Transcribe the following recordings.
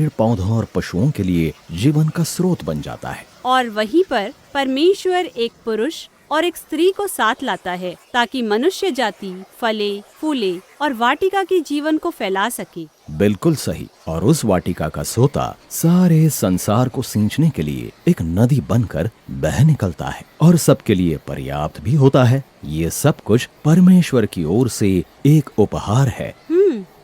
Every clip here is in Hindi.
पेड़ पौधों और पशुओं के लिए जीवन का स्रोत बन जाता है। और वहीं पर परमेश्वर एक पुरुष और एक स्त्री को साथ लाता है ताकि मनुष्य जाति फले फूले और वाटिका के जीवन को फैला सके। बिल्कुल सही। और उस वाटिका का सोता सारे संसार को सींचने के लिए एक नदी बनकर बह निकलता है और सबके लिए पर्याप्त भी होता है। ये सब कुछ परमेश्वर की ओर से एक उपहार है।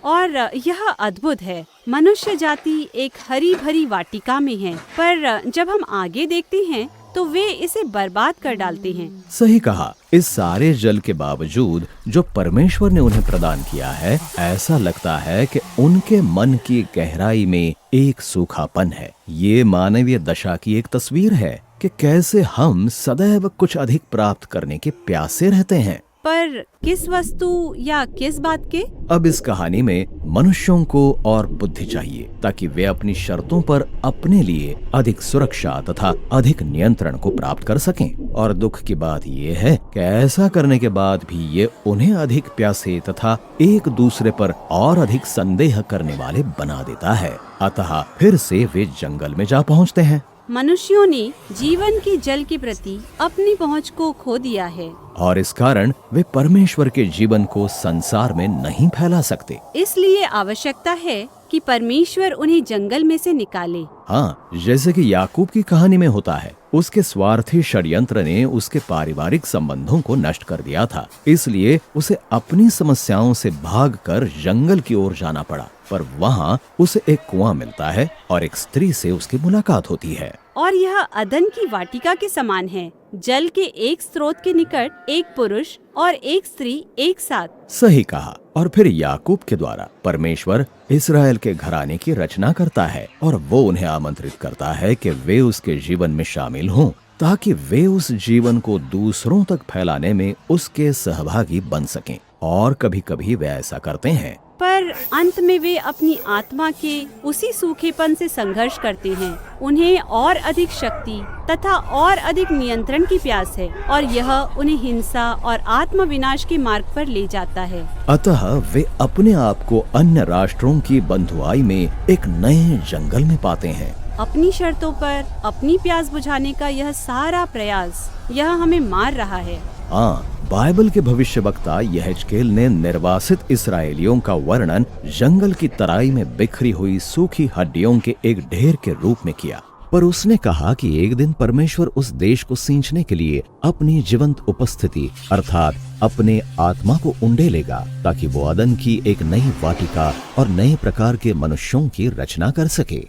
और यह अद्भुत है। मनुष्य जाति एक हरी भरी वाटिका में है, पर जब हम आगे देखते हैं तो वे इसे बर्बाद कर डालते हैं। सही कहा। इस सारे जल के बावजूद जो परमेश्वर ने उन्हें प्रदान किया है, ऐसा लगता है कि उनके मन की गहराई में एक सूखापन है। ये मानवीय दशा की एक तस्वीर है कि कैसे हम सदैव कुछ अधिक प्राप्त करने के प्यासे रहते हैं। पर किस वस्तु या किस बात के? अब इस कहानी में मनुष्यों को और बुद्धि चाहिए ताकि वे अपनी शर्तों पर अपने लिए अधिक सुरक्षा तथा अधिक नियंत्रण को प्राप्त कर सकें। और दुख की बात ये है कि ऐसा करने के बाद भी ये उन्हें अधिक प्यासे तथा एक दूसरे पर और अधिक संदेह करने वाले बना देता है। अतः फिर से वे जंगल में जा पहुँचते हैं। मनुष्यों ने जीवन के जल के प्रति अपनी पहुंच को खो दिया है और इस कारण वे परमेश्वर के जीवन को संसार में नहीं फैला सकते। इसलिए आवश्यकता है कि परमेश्वर उन्हें जंगल में से निकाले। हाँ, जैसे कि याकूब की कहानी में होता है। उसके स्वार्थी षड्यंत्र ने उसके पारिवारिक संबंधों को नष्ट कर दिया था, इसलिए उसे अपनी समस्याओं से भागकर जंगल की ओर जाना पड़ा। पर वहाँ उसे एक कुआं मिलता है और एक स्त्री से उसकी मुलाकात होती है। और यह अदन की वाटिका के समान है। जल के एक स्रोत के निकट एक पुरुष और एक स्त्री एक साथ। सही कहा। और फिर याकूब के द्वारा परमेश्वर इस्राएल के घराने की रचना करता है और वो उन्हें आमंत्रित करता है कि वे उसके जीवन में शामिल हों ताकि वे उस जीवन को दूसरों तक फैलाने में उसके सहभागी बन सकें। और कभी कभी वे ऐसा करते हैं, पर अंत में वे अपनी आत्मा के उसी सूखेपन से संघर्ष करते हैं। उन्हें और अधिक शक्ति तथा और अधिक नियंत्रण की प्यास है और यह उन्हें हिंसा और आत्म विनाश के मार्ग पर ले जाता है। अतः वे अपने आप को अन्य राष्ट्रों की बंधुआई में एक नए जंगल में पाते हैं। अपनी शर्तों पर अपनी प्यास बुझाने का यह सारा प्रयास यह हमें मार रहा है। हाँ, बाइबल के भविष्यवक्ता यहेजकेल ने निर्वासित इस्राएलियों का वर्णन जंगल की तराई में बिखरी हुई सूखी हड्डियों के एक ढेर के रूप में किया। पर उसने कहा कि एक दिन परमेश्वर उस देश को सींचने के लिए अपनी जीवंत उपस्थिति अर्थात अपने आत्मा को उंडेलेगा ताकि वो अदन की एक नई वाटिका और नए प्रकार के मनुष्यों की रचना कर सके।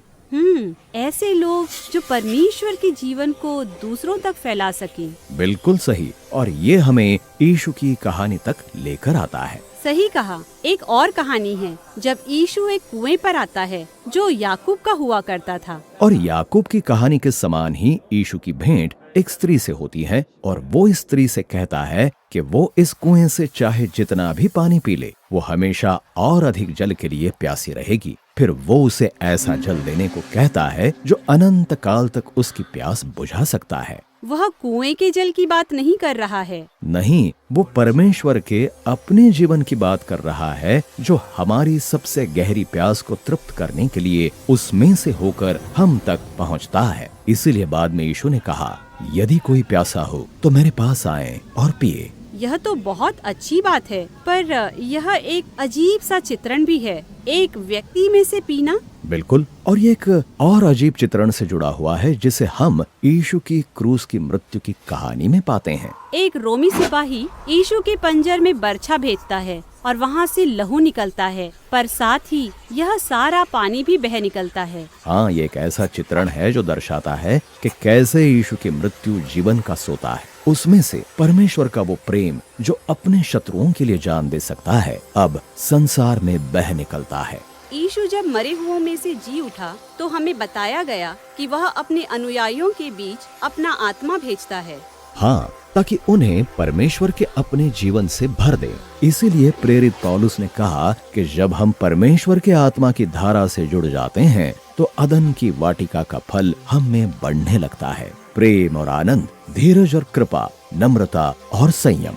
ऐसे लोग जो परमेश्वर के जीवन को दूसरों तक फैला सके। बिल्कुल सही। और ये हमें यीशु की कहानी तक लेकर आता है। सही कहा। एक और कहानी है जब यीशु एक कुएं पर आता है जो याकूब का हुआ करता था। और याकूब की कहानी के समान ही यीशु की भेंट एक स्त्री से होती है और वो इस स्त्री से कहता है कि वो इस कुएं से चाहे जितना भी पानी पी ले, वो हमेशा और अधिक जल के लिए प्यासी रहेगी। फिर वो उसे ऐसा जल देने को कहता है जो अनंत काल तक उसकी प्यास बुझा सकता है। वह कुएं के जल की बात नहीं कर रहा है। नहीं, वो परमेश्वर के अपने जीवन की बात कर रहा है जो हमारी सबसे गहरी प्यास को तृप्त करने के लिए उसमें से होकर हम तक पहुंचता है। इसीलिए बाद में यीशु ने कहा, यदि कोई प्यासा हो तो मेरे पास आए और पिए। यह तो बहुत अच्छी बात है, पर यह एक अजीब सा चित्रण भी है, एक व्यक्ति में से पीना। बिल्कुल। और ये एक और अजीब चित्रण से जुड़ा हुआ है जिसे हम यीशु की क्रूस की मृत्यु की कहानी में पाते हैं। एक रोमी सिपाही यीशु के पंजर में बर्छा भेजता है और वहाँ से लहू निकलता है, पर साथ ही यह सारा पानी भी बह निकलता है। हाँ, ये एक ऐसा चित्रण है जो दर्शाता है कि कैसे यीशु की मृत्यु जीवन का सोता है। उसमें से परमेश्वर का वो प्रेम जो अपने शत्रुओं के लिए जान दे सकता है, अब संसार में बह निकलता है। यीशु जब मरे हुओं में से जी उठा तो हमें बताया गया कि वह अपने अनुयायियों के बीच अपना आत्मा भेजता है। हाँ, ताकि उन्हें परमेश्वर के अपने जीवन से भर दे। इसीलिए प्रेरित पौलुस ने कहा कि जब हम परमेश्वर के आत्मा की धारा से जुड़ जाते हैं तो अदन की वाटिका का फल हम में बढ़ने लगता है। प्रेम और आनंद, धीरज और कृपा, नम्रता और संयम।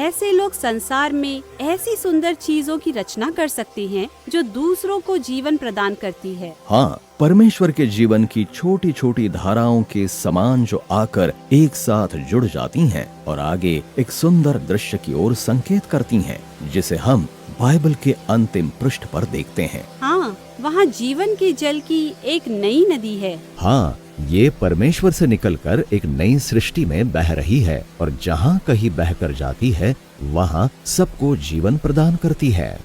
कैसे लोग संसार में ऐसी सुंदर चीजों की रचना कर सकते हैं जो दूसरों को जीवन प्रदान करती है। हाँ, परमेश्वर के जीवन की छोटी छोटी धाराओं के समान जो आकर एक साथ जुड़ जाती हैं और आगे एक सुंदर दृश्य की ओर संकेत करती हैं, जिसे हम बाइबल के अंतिम पृष्ठ पर देखते हैं। हाँ, वहाँ जीवन के जल की एक नई नदी है। हाँ, ये परमेश्वर से निकलकर एक नई सृष्टि में बह रही है और जहाँ कहीं बहकर जाती है वहाँ सबको जीवन प्रदान करती है।